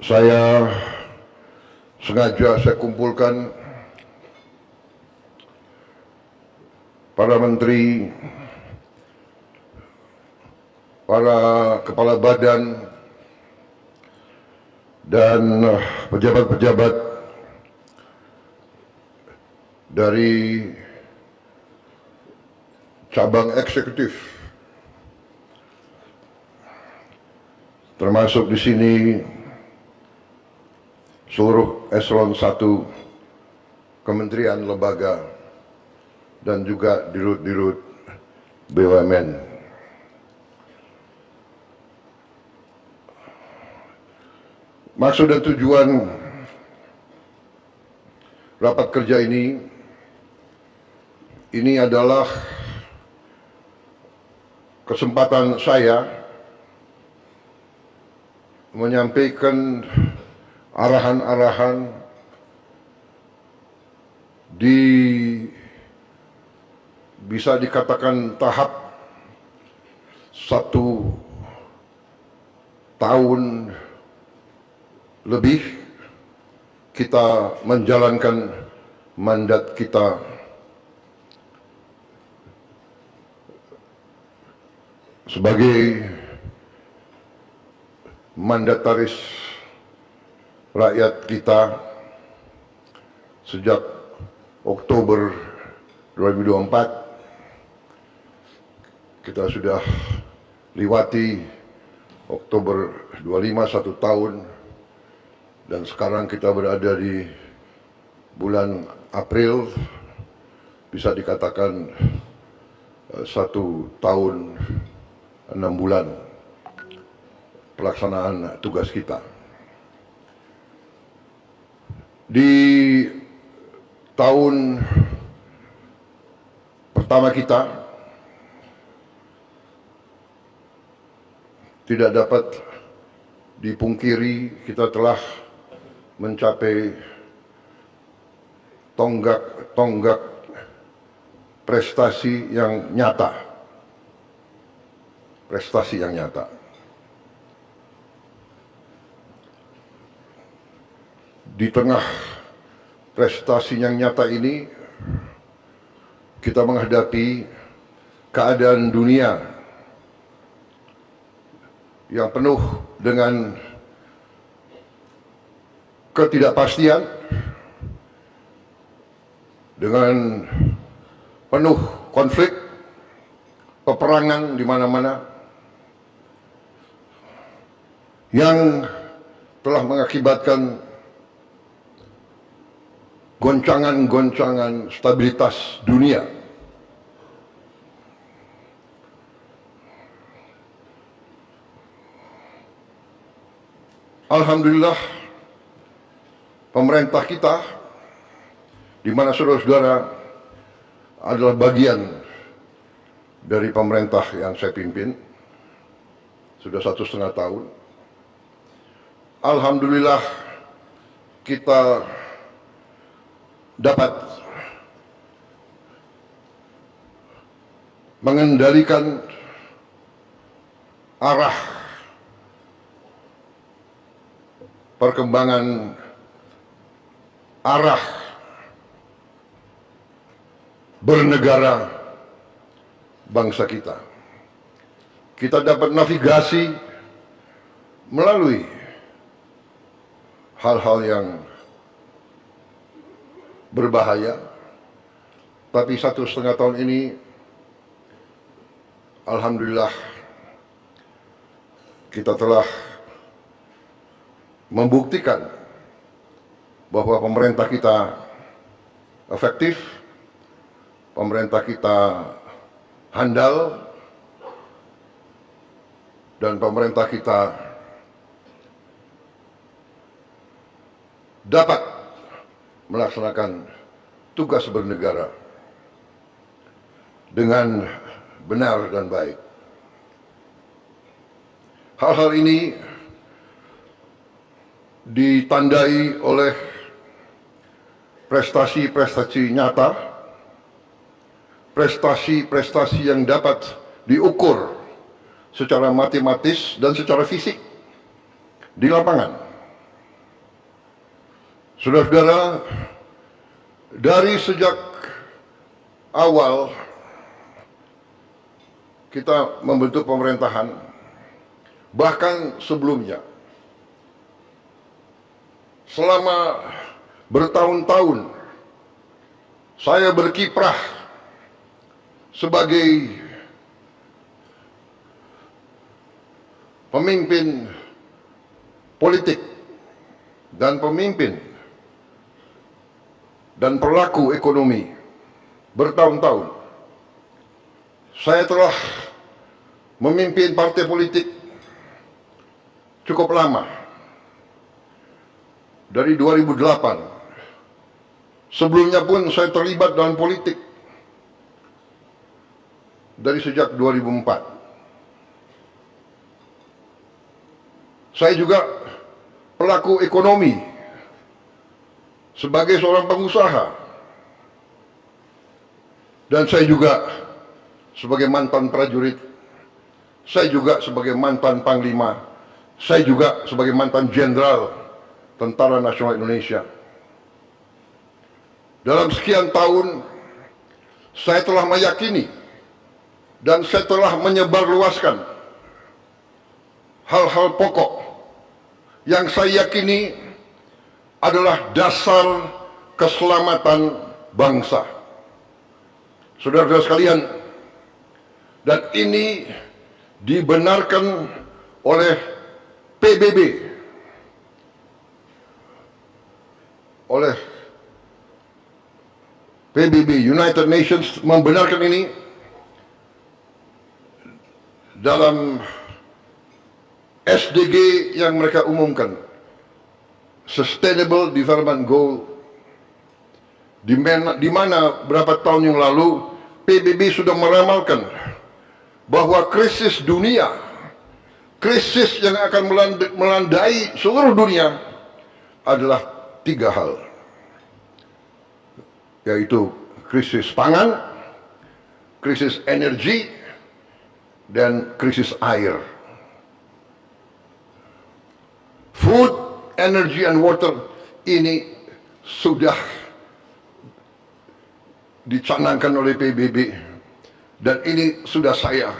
saya sengaja kumpulkan para menteri, para kepala badan, dan pejabat-pejabat dari cabang eksekutif, termasuk di sini seluruh eselon 1 kementerian, lembaga, dan juga dirut-dirut BUMN. Maksud dan tujuan rapat kerja ini adalah kesempatan saya menyampaikan arahan-arahan di bisa dikatakan tahap 1 tahun lebih kita menjalankan mandat kita sebagai mandataris rakyat kita sejak Oktober 2024. Kita sudah lewati Oktober 25, 1 tahun, dan sekarang kita berada di bulan April, bisa dikatakan 1 tahun 6 bulan pelaksanaan tugas kita. Di tahun pertama kita tidak dapat dipungkiri kita telah mencapai tonggak prestasi yang nyata. Prestasi yang nyata. Di tengah prestasi yang nyata ini, kita menghadapi keadaan dunia yang penuh dengan ketidakpastian, dengan penuh konflik, peperangan di mana-mana yang telah mengakibatkan goncangan-goncangan stabilitas dunia. Alhamdulillah, pemerintah kita, di mana saudara-saudara adalah bagian dari pemerintah yang saya pimpin, sudah 1,5 tahun. Alhamdulillah, kita dapat mengendalikan arah perkembangan, arah bernegara bangsa kita. Kita dapat navigasi melalui hal-hal yang berbahaya, tapi 1,5 tahun ini alhamdulillah kita telah membuktikan bahwa pemerintah kita efektif, pemerintah kita handal, dan pemerintah kita dapat melaksanakan tugas bernegara dengan benar dan baik. Hal-hal ini ditandai oleh prestasi-prestasi nyata, prestasi-prestasi yang dapat diukur secara matematis dan secara fisik di lapangan. Saudara-saudara, dari sejak awal kita membentuk pemerintahan, bahkan sebelumnya, selama bertahun-tahun saya berkiprah sebagai pemimpin politik dan pemimpin dan pelaku ekonomi bertahun-tahun. Saya telah memimpin partai politik cukup lama, dari 2008. Sebelumnya pun saya terlibat dalam politik dari sejak 2004. Saya juga pelaku ekonomi sebagai seorang pengusaha, dan saya juga sebagai mantan prajurit, saya juga sebagai mantan panglima, saya juga sebagai mantan jenderal Tentara Nasional Indonesia. Dalam sekian tahun saya telah meyakini dan saya telah menyebarluaskan hal-hal pokok yang saya yakini adalah dasar keselamatan bangsa. Saudara-saudara sekalian, dan ini dibenarkan oleh PBB, United Nations membenarkan ini dalam SDG yang mereka umumkan, Sustainable Development Goal, di mana berapa tahun yang lalu PBB sudah meramalkan bahwa krisis dunia, krisis yang akan melandai seluruh dunia adalah 3 hal, yaitu krisis pangan, krisis energi, dan krisis air. Food, energy, and water ini sudah dicanangkan oleh PBB, dan ini sudah saya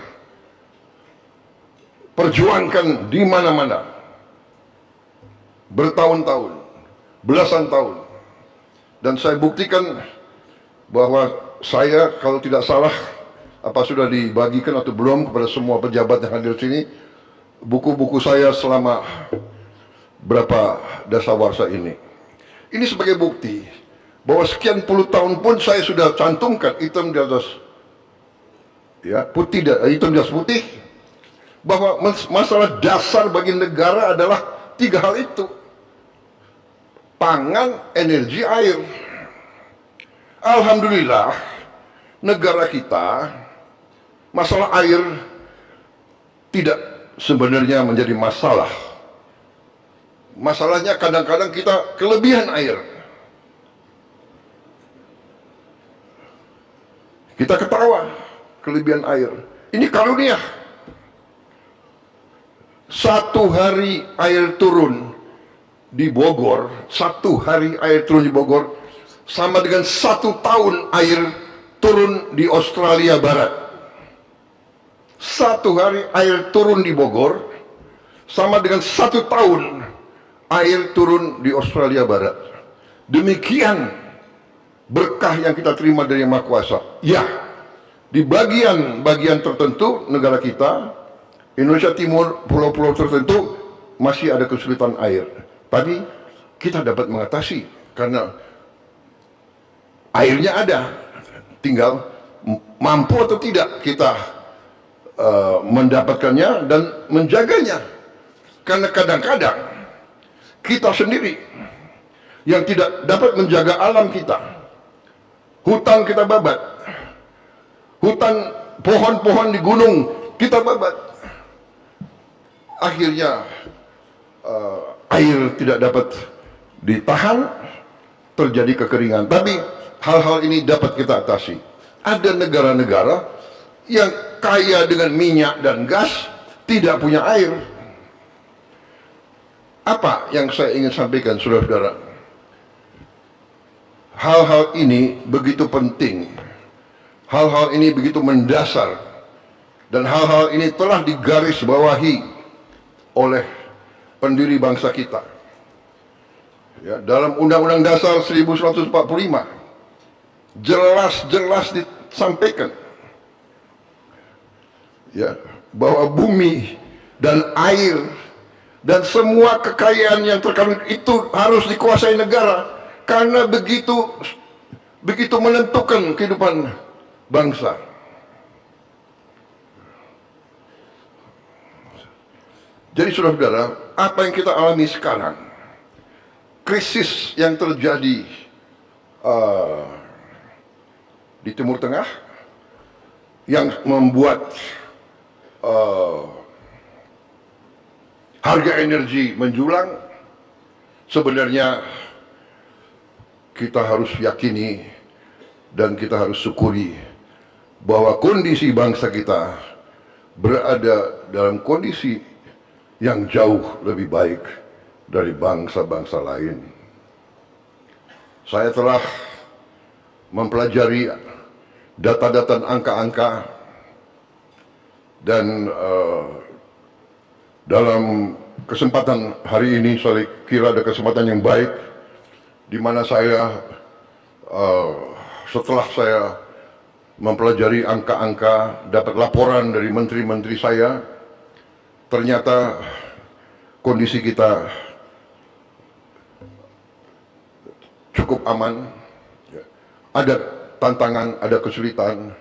perjuangkan di mana-mana bertahun-tahun, belasan tahun, dan saya buktikan bahwa saya, kalau tidak salah, apa sudah dibagikan atau belum kepada semua pejabat yang hadir di sini, buku-buku saya selama berapa dasawarsa ini. Ini sebagai bukti bahwa sekian puluh tahun pun saya sudah cantumkan hitam di atas putih, hitam di atas putih, bahwa masalah dasar bagi negara adalah 3 hal itu: pangan, energi, air. Alhamdulillah, negara kita masalah air tidak sebenarnya menjadi masalah. Masalahnya kadang-kadang kita kelebihan air. Kita ketawa kelebihan air. Ini karunia. 1 hari air turun di Bogor, 1 hari air turun di Bogor sama dengan 1 tahun air turun di Australia Barat. 1 hari air turun di Bogor sama dengan 1 tahun air turun di Australia Barat. Demikian berkah yang kita terima dari Yang Maha Kuasa. Ya, di bagian-bagian tertentu negara kita, Indonesia Timur, pulau-pulau tertentu masih ada kesulitan air. Tapi kita dapat mengatasi karena airnya ada. Tinggal mampu atau tidak kita mendapatkannya dan menjaganya. Karena kadang-kadang kita sendiri yang tidak dapat menjaga alam kita. Hutan kita babat, hutan, pohon-pohon di gunung kita babat. Akhirnya air tidak dapat ditahan, terjadi kekeringan. Tapi hal-hal ini dapat kita atasi. Ada negara-negara yang kaya dengan minyak dan gas, tidak punya air. Apa yang saya ingin sampaikan, saudara-saudara? hal-hal ini begitu penting, hal-hal ini begitu mendasar, dan hal-hal ini telah digarisbawahi oleh pendiri bangsa kita. Ya, dalam Undang-Undang Dasar 1945 jelas-jelas disampaikan, ya, bahwa bumi dan air dan semua kekayaan yang terkandung itu harus dikuasai negara, karena begitu menentukan kehidupan bangsa. Jadi saudara-saudara, apa yang kita alami sekarang, krisis yang terjadi di Timur Tengah, yang membuat harga energi menjulang, sebenarnya kita harus yakini dan kita harus syukuri bahwa kondisi bangsa kita berada dalam kondisi yang jauh lebih baik dari bangsa-bangsa lain. Saya telah mempelajari data-data angka-angka, dan dalam kesempatan hari ini saya kira ada kesempatan yang baik di mana saya setelah saya mempelajari angka-angka, dapat laporan dari menteri-menteri saya, ternyata kondisi kita cukup aman. Ada tantangan, ada kesulitan,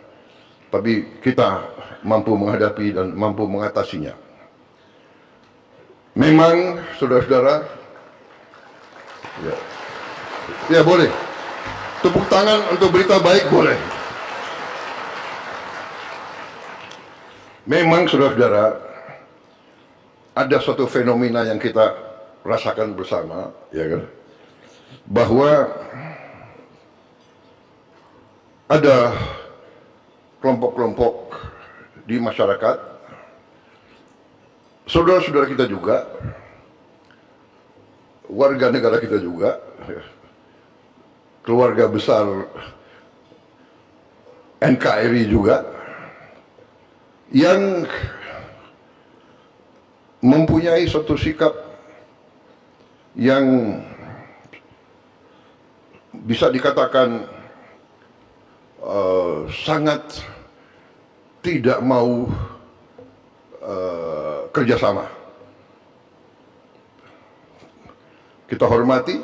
tapi kita mampu menghadapi dan mampu mengatasinya. Memang, saudara-saudara, ya boleh, tepuk tangan untuk berita baik boleh. Memang, saudara-saudara, ada suatu fenomena yang kita rasakan bersama, ya kan, bahwa ada kelompok-kelompok di masyarakat, saudara-saudara kita juga, warga negara kita juga, keluarga besar NKRI juga, yang mempunyai suatu sikap yang bisa dikatakan sangat tidak mau kerjasama. Kita hormati,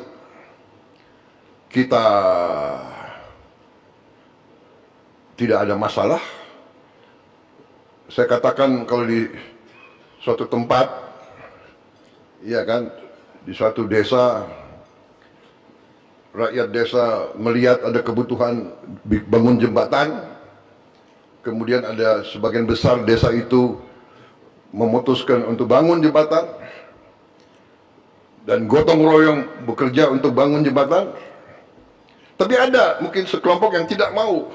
kita tidak ada masalah. Saya katakan kalau di suatu tempat, ya kan, di suatu desa, rakyat desa melihat ada kebutuhan bangun jembatan, kemudian ada sebagian besar desa itu memutuskan untuk bangun jembatan, dan gotong royong bekerja untuk bangun jembatan. Tapi ada mungkin sekelompok yang tidak mau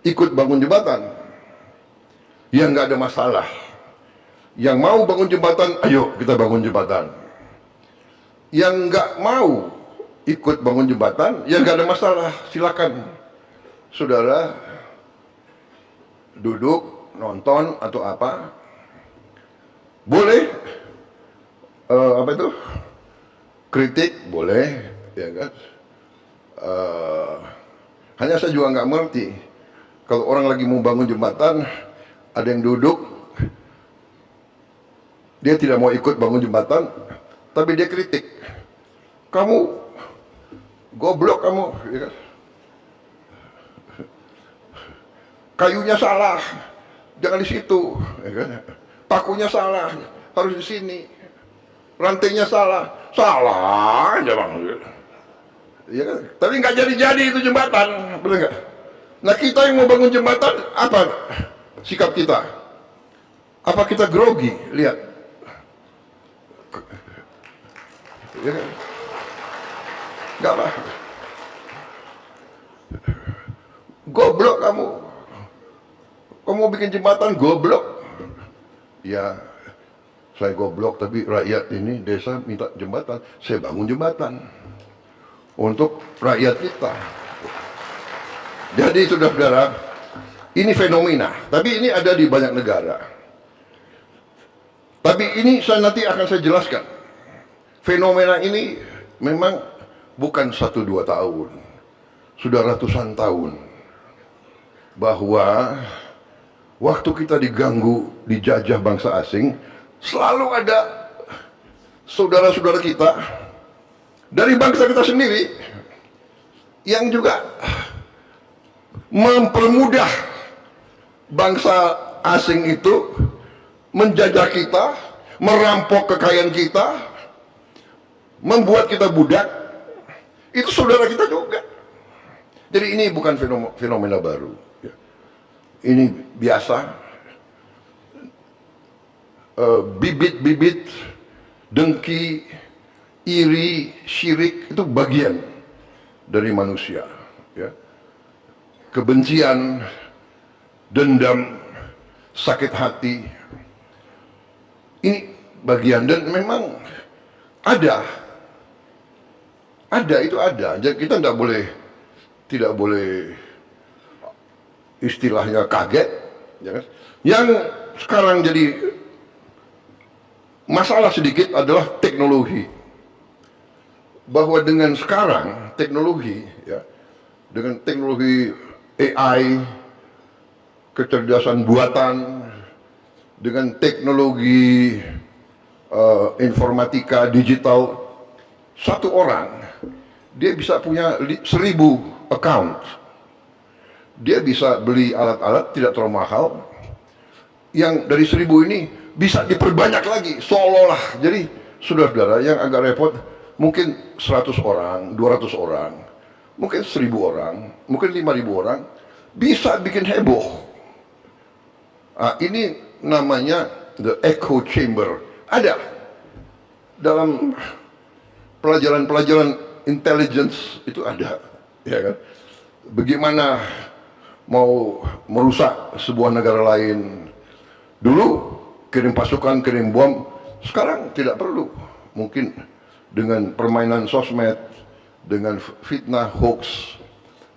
ikut bangun jembatan, yang nggak ada masalah. Yang mau bangun jembatan, ayo kita bangun jembatan. Yang nggak mau ikut bangun jembatan, ya nggak ada masalah, silakan saudara duduk nonton atau apa, boleh, apa itu, kritik boleh, ya kan. Hanya saya juga nggak mengerti kalau orang lagi mau bangun jembatan, ada yang duduk, dia tidak mau ikut bangun jembatan, tapi dia kritik, kamu goblok kamu, ya kan? Kayunya salah, jangan di situ, ya kan? Pakunya salah, harus di sini. Rantainya salah, salah aja bang, ya kan? Tapi nggak jadi-jadi itu jembatan, benar nggak? Nah kita yang mau bangun jembatan, apa sikap kita? Apa kita grogi? Lihat, ya kan? Nggak lah, goblok kamu. Kamu mau bikin jembatan, goblok. Ya, saya goblok, tapi rakyat ini desa minta jembatan, saya bangun jembatan. untuk rakyat kita. Jadi saudara-saudara, ini fenomena, tapi ini ada di banyak negara. Tapi ini nanti akan saya jelaskan. Fenomena ini memang bukan 1-2 tahun, sudah ratusan tahun. Bahwa waktu kita diganggu, dijajah bangsa asing, selalu ada saudara-saudara kita dari bangsa kita sendiri yang juga mempermudah bangsa asing itu menjajah kita, merampok kekayaan kita, membuat kita budak. Itu saudara kita juga. Jadi ini bukan fenomena baru. Ini biasa. Bibit-bibit dengki, iri, syirik itu bagian dari manusia. Ya. Kebencian, dendam, sakit hati, ini bagian, dan memang ada itu ada. Jadi kita tidak boleh istilahnya kaget, ya kan? Yang sekarang jadi masalah sedikit adalah teknologi. Bahwa dengan sekarang teknologi, ya, dengan teknologi AI, kecerdasan buatan, dengan teknologi informatika digital, satu orang dia bisa punya 1000 account. Dia bisa beli alat-alat tidak terlalu mahal, yang dari 1000 ini bisa diperbanyak lagi, seolah-olah. Jadi saudara-saudara, yang agak repot, mungkin 100 orang, 200 orang, mungkin 1000 orang, mungkin 5000 orang, bisa bikin heboh. Ini namanya the echo chamber. Ada dalam pelajaran intelligence, itu ada, ya kan? Bagaimana mau merusak sebuah negara lain. Dulu kirim pasukan, kirim bom, sekarang tidak perlu. Mungkin dengan permainan sosmed, dengan fitnah, hoax,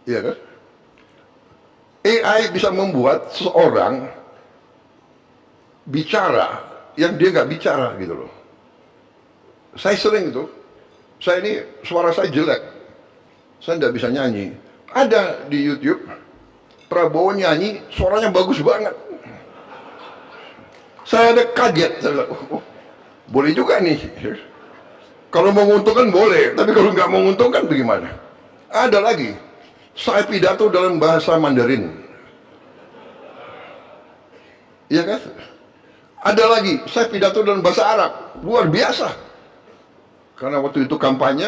ya kan? AI bisa membuat seseorang bicara yang dia nggak bicara, gitu loh. Saya sering itu, saya ini suara saya jelek, saya nggak bisa nyanyi. Ada di YouTube, Prabowo nyanyi, suaranya bagus banget. Saya ada kaget, saya bilang, oh, boleh juga nih. Kalau menguntungkan boleh, tapi kalau nggak menguntungkan bagaimana? Ada lagi, saya pidato dalam bahasa Mandarin. Iya kan? Ada lagi, saya pidato dalam bahasa Arab. Luar biasa. Karena waktu itu kampanye,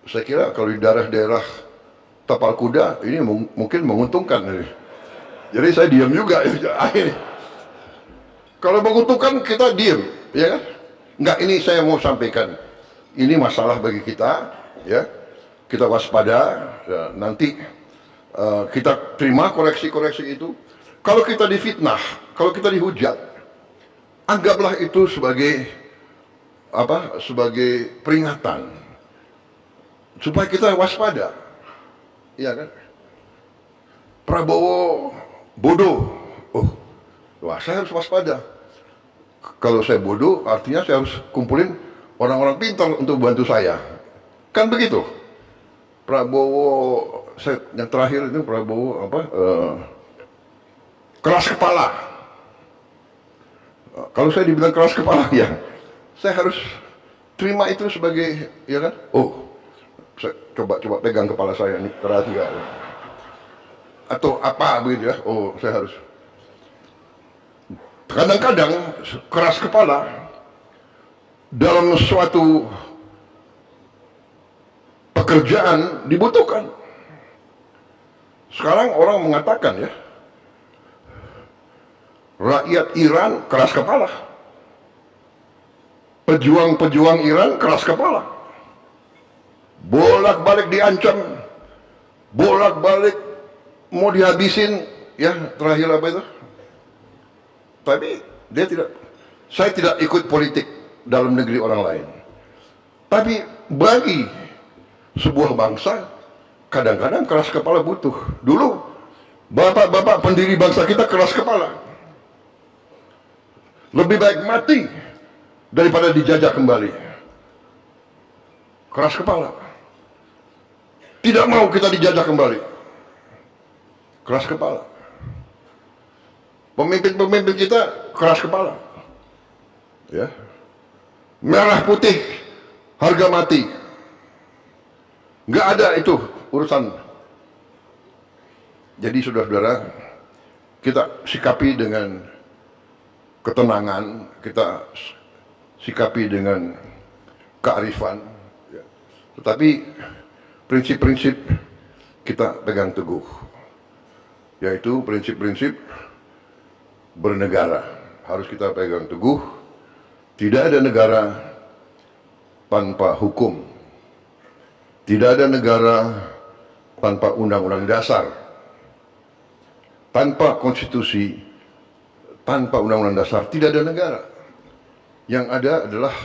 saya kira kalau di daerah-daerah tapal kuda, ini mungkin menguntungkan. Jadi saya diam juga. Akhirnya, kalau menguntungkan kita diam, ya kan? Enggak, ini saya mau sampaikan. Ini masalah bagi kita, ya. Kita waspada, ya, nanti kita terima koreksi-koreksi itu. Kalau kita difitnah, kalau kita dihujat, anggaplah itu sebagai apa? Sebagai peringatan supaya kita waspada. Iya kan? Prabowo bodoh. Oh, wah, saya harus waspada. Kalau saya bodoh, artinya saya harus kumpulin orang-orang pintar untuk bantu saya. Kan begitu. Prabowo, yang terakhir itu Prabowo apa? Keras kepala. Kalau saya dibilang keras kepala, ya, saya harus terima itu sebagai, ya kan? Oh, saya coba pegang kepala saya ini keras juga. Atau apa begitu ya? Oh, saya harus. Kadang-kadang keras kepala dalam suatu pekerjaan dibutuhkan. Sekarang orang mengatakan, ya, rakyat Iran keras kepala, pejuang-pejuang Iran keras kepala, bolak-balik diancam, bolak-balik mau dihabisin, ya, terakhir apa itu? Tapi dia tidak, saya tidak ikut politik dalam negeri orang lain. Tapi bagi Sebuah bangsa kadang-kadang keras kepala butuh. Dulu bapak-bapak pendiri bangsa kita keras kepala. Lebih baik mati daripada dijajah kembali. Keras kepala. Tidak mau kita dijajah kembali. Keras kepala. Pemimpin-pemimpin kita keras kepala. Ya. Merah putih, harga mati. Nggak ada itu urusan. Jadi saudara-saudara, kita sikapi dengan ketenangan, kita sikapi dengan kearifan, ya. Tetapi prinsip-prinsip kita pegang teguh, yaitu prinsip-prinsip bernegara harus kita pegang teguh. Tidak ada negara tanpa hukum, tidak ada negara tanpa undang-undang dasar, tanpa konstitusi, tanpa undang-undang dasar tidak ada negara. Yang ada adalah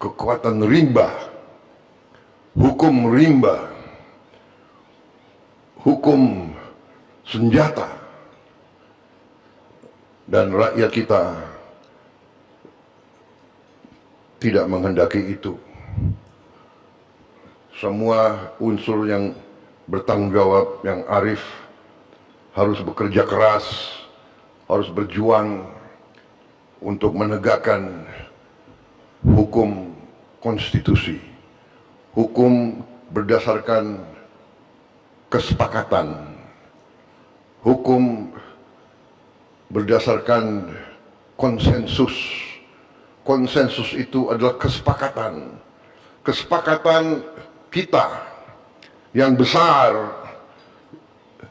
kekuatan rimba, hukum rimba, hukum senjata, dan rakyat kita tidak menghendaki itu. Semua unsur yang bertanggung jawab, yang arif, harus bekerja keras, harus berjuang untuk menegakkan hukum konstitusi, hukum berdasarkan kesepakatan, hukum berdasarkan konsensus. Konsensus itu adalah kesepakatan. Kesepakatan kita yang besar,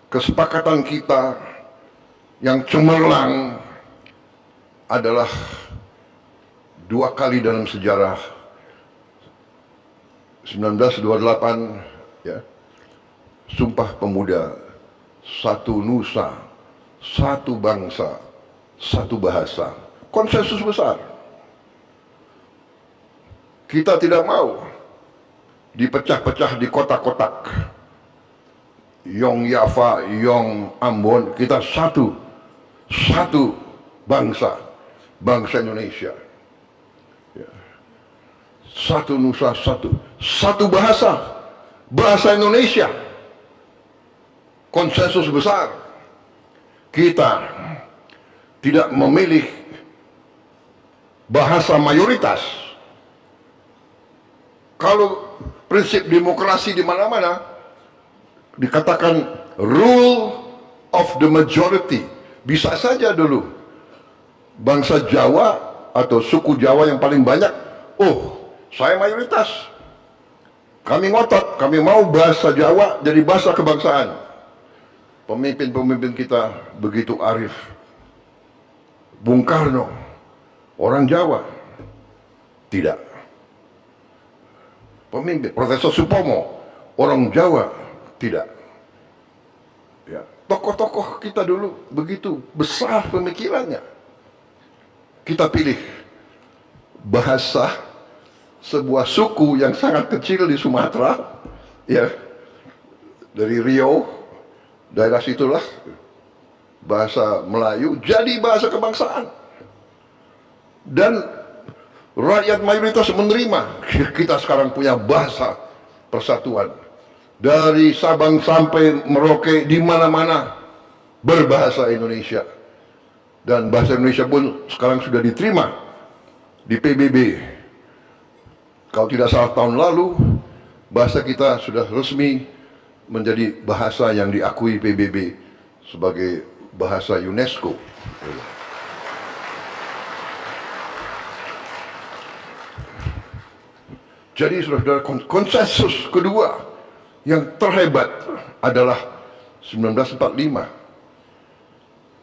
kesepakatan kita yang cemerlang adalah dua kali dalam sejarah, 1928, ya, Sumpah Pemuda, satu nusa, satu bangsa, satu bahasa, konsensus besar. Kita tidak mau dipecah-pecah di kotak-kotak. Yong Yafa, Yong Ambon, kita satu bangsa, bangsa Indonesia. Ya. Satu nusa, satu bahasa, bahasa Indonesia. Konsensus besar. Kita tidak memilih bahasa mayoritas. Kalau prinsip demokrasi di mana-mana dikatakan rule of the majority, bisa saja dulu bangsa Jawa atau suku Jawa yang paling banyak, oh saya mayoritas, kami ngotot, kami mau bahasa Jawa jadi bahasa kebangsaan. Pemimpin-pemimpin kita begitu arif. Bung Karno, orang Jawa, tidak. Pemimpin Profesor Supomo, orang Jawa, tidak. Ya, tokoh-tokoh kita dulu begitu besar pemikirannya. Kita pilih bahasa sebuah suku yang sangat kecil di Sumatera, ya, dari Riau, daerah situlah, bahasa Melayu jadi bahasa kebangsaan. Dan rakyat mayoritas menerima. Kita sekarang punya bahasa persatuan. Dari Sabang sampai Merauke, di mana-mana berbahasa Indonesia. Dan bahasa Indonesia pun sekarang sudah diterima di PBB. Kalau tidak salah tahun lalu, bahasa kita sudah resmi menjadi bahasa yang diakui PBB sebagai bahasa UNESCO. Jadi saudara, konsensus kedua yang terhebat adalah 1945,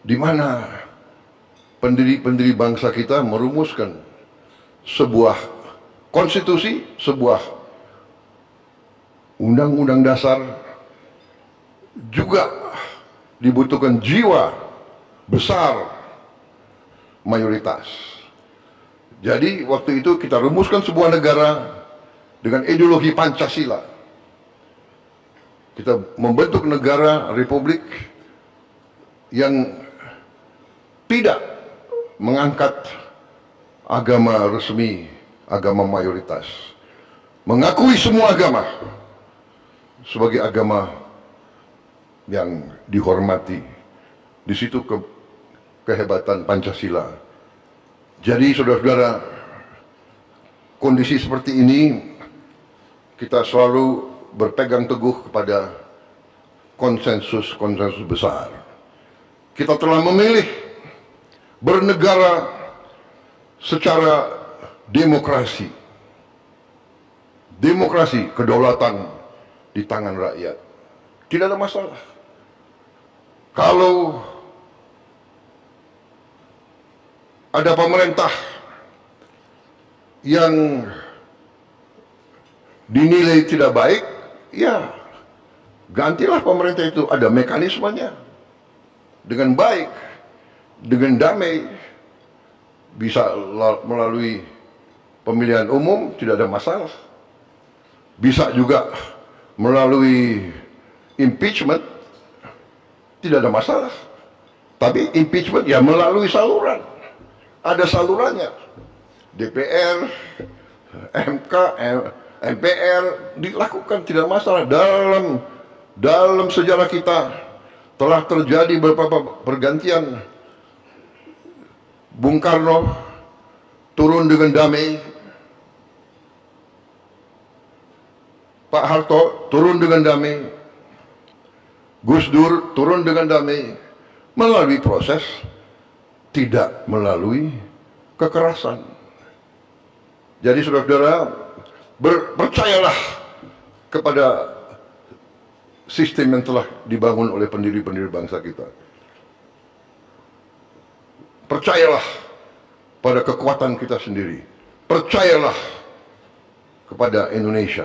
di mana pendiri-pendiri bangsa kita merumuskan sebuah konstitusi, sebuah undang-undang dasar. Juga dibutuhkan jiwa besar mayoritas. Jadi waktu itu kita rumuskan sebuah negara dengan ideologi Pancasila. Kita membentuk negara republik yang tidak mengangkat agama resmi, agama mayoritas. Mengakui semua agama sebagai agama yang dihormati. Di situ kehebatan Pancasila. Jadi saudara-saudara, kondisi seperti ini kita selalu berpegang teguh kepada konsensus-konsensus besar. Kita telah memilih bernegara secara demokrasi. Demokrasi, kedaulatan di tangan rakyat. Tidak ada masalah. Kalau ada pemerintah yang dinilai tidak baik, ya gantilah pemerintah itu. Ada mekanismenya. Dengan baik, dengan damai, bisa melalui pemilihan umum, tidak ada masalah. Bisa juga melalui impeachment, tidak ada masalah. Tapi impeachment ya melalui saluran. Ada salurannya. DPR, MK, MPR dilakukan, tidak masalah. Dalam sejarah kita telah terjadi beberapa pergantian. Bung Karno turun dengan damai, Pak Harto turun dengan damai, Gus Dur turun dengan damai, melalui proses, tidak melalui kekerasan. Jadi saudara-saudara, percayalah kepada sistem yang telah dibangun oleh pendiri-pendiri bangsa kita. Percayalah pada kekuatan kita sendiri. Percayalah kepada Indonesia.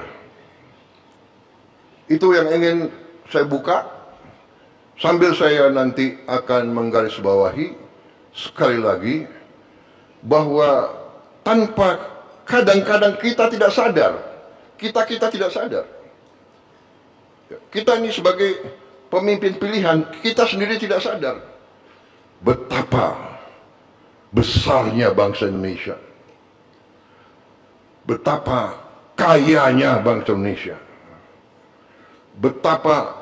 Itu yang ingin saya buka, sambil saya nanti akan menggarisbawahi sekali lagi bahwa tanpa, kadang-kadang kita tidak sadar, kita tidak sadar. Kita ini sebagai pemimpin pilihan, kita sendiri tidak sadar betapa besarnya bangsa Indonesia, betapa kayanya bangsa Indonesia, betapa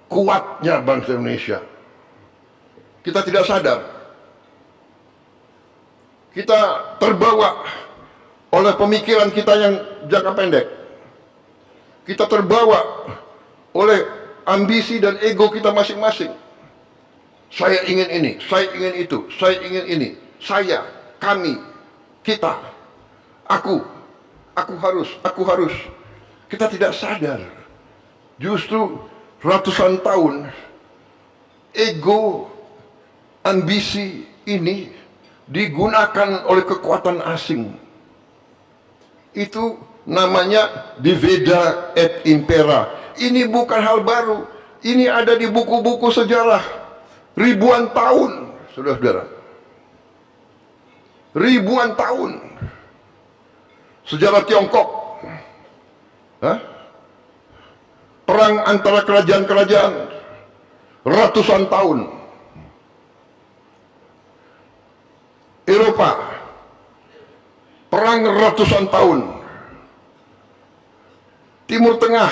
kuatnya bangsa Indonesia. Kita tidak sadar. Kita terbawa oleh pemikiran kita yang jangka pendek. Kita terbawa oleh ambisi dan ego kita masing-masing. Saya ingin ini, saya ingin itu, saya ingin ini. Saya, kami, kita, aku harus. Kita tidak sadar. Justru ratusan tahun ego, ambisi ini digunakan oleh kekuatan asing. Itu namanya divida et impera. Ini bukan hal baru. Ini ada di buku-buku sejarah ribuan tahun, saudara-saudara. Ribuan tahun. Sejarah Tiongkok. Perang antara kerajaan-kerajaan ratusan tahun. Eropa, perang ratusan tahun. Timur Tengah,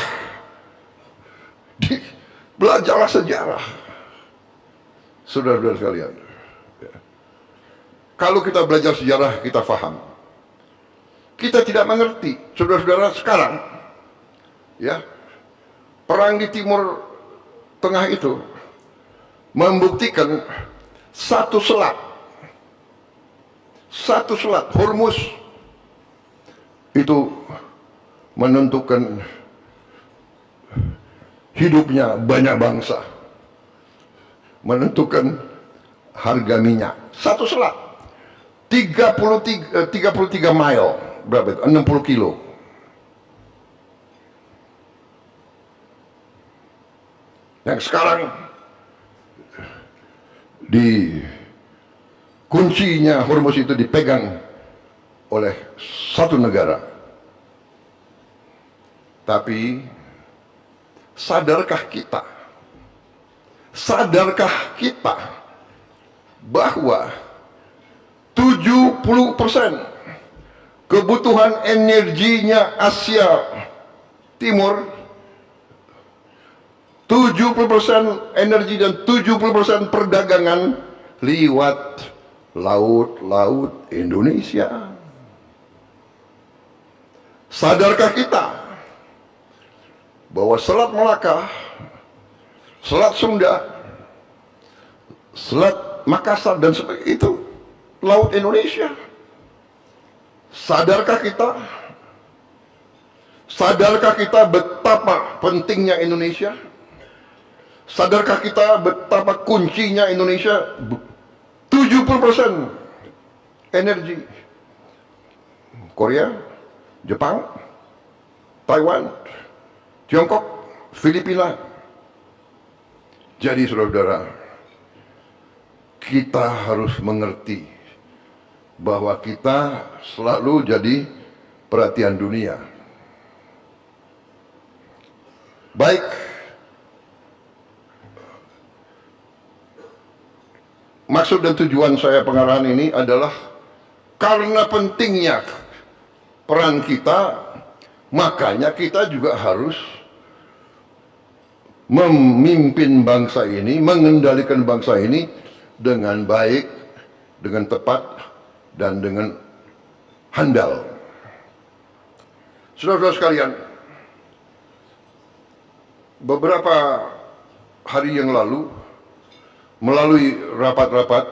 belajarlah sejarah, saudara-saudara sekalian. Kalau kita belajar sejarah, kita faham. Kita tidak mengerti, saudara-saudara, sekarang, ya, perang di Timur Tengah itu membuktikan satu selat Hormuz itu menentukan hidupnya banyak bangsa, menentukan harga minyak. Satu selat 33 mile, berapa itu? 60 kilo. Yang sekarang di kuncinya Hormuz itu dipegang oleh satu negara. Tapi sadarkah kita bahwa 70% kebutuhan energinya Asia Timur, 70% energi dan 70% perdagangan lewat laut Indonesia. Sadarkah kita bahwa Selat Melaka, Selat Sunda, Selat Makassar dan sebagainya itu laut Indonesia? Sadarkah kita betapa pentingnya Indonesia? Sadarkah kita betapa kuncinya Indonesia? 70% energi Korea, Jepang, Taiwan, Tiongkok, Filipina. Jadi saudara-saudara, kita harus mengerti bahwa kita selalu jadi perhatian dunia. Baik maksud dan tujuan saya pengarahan ini adalah karena pentingnya peran kita, makanya kita juga harus memimpin bangsa ini, mengendalikan bangsa ini dengan baik, dengan tepat, dan dengan handal. Saudara-saudara sekalian, beberapa hari yang lalu, melalui rapat-rapat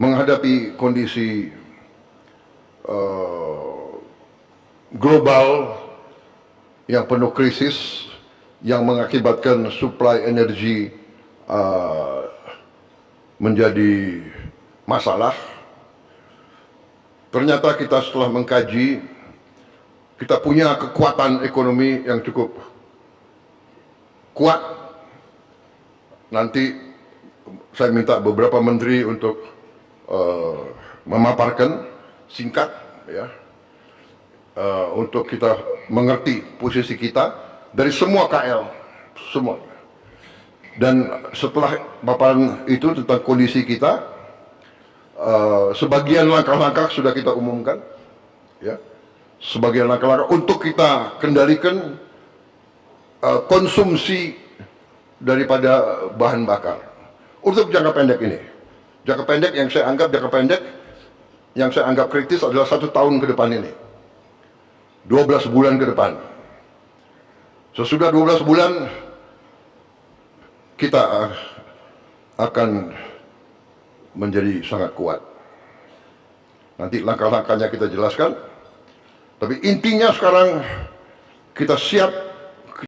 menghadapi kondisi global yang penuh krisis, yang mengakibatkan suplai energi menjadi masalah. Ternyata kita setelah mengkaji, kita punya kekuatan ekonomi yang cukup kuat. Nanti saya minta beberapa menteri untuk memaparkan singkat, ya, untuk kita mengerti posisi kita dari semua KL, semua. Dan setelah paparan itu tentang kondisi kita, sebagian langkah-langkah sudah kita umumkan, ya, sebagian langkah-langkah untuk kita kendalikan konsumsi daripada bahan bakar untuk jangka pendek ini. Jangka pendek yang saya anggap kritis adalah 1 tahun ke depan ini, 12 bulan ke depan. Sesudah 12 bulan kita akan menjadi sangat kuat. Nanti langkah-langkahnya kita jelaskan. Tapi intinya sekarang kita siap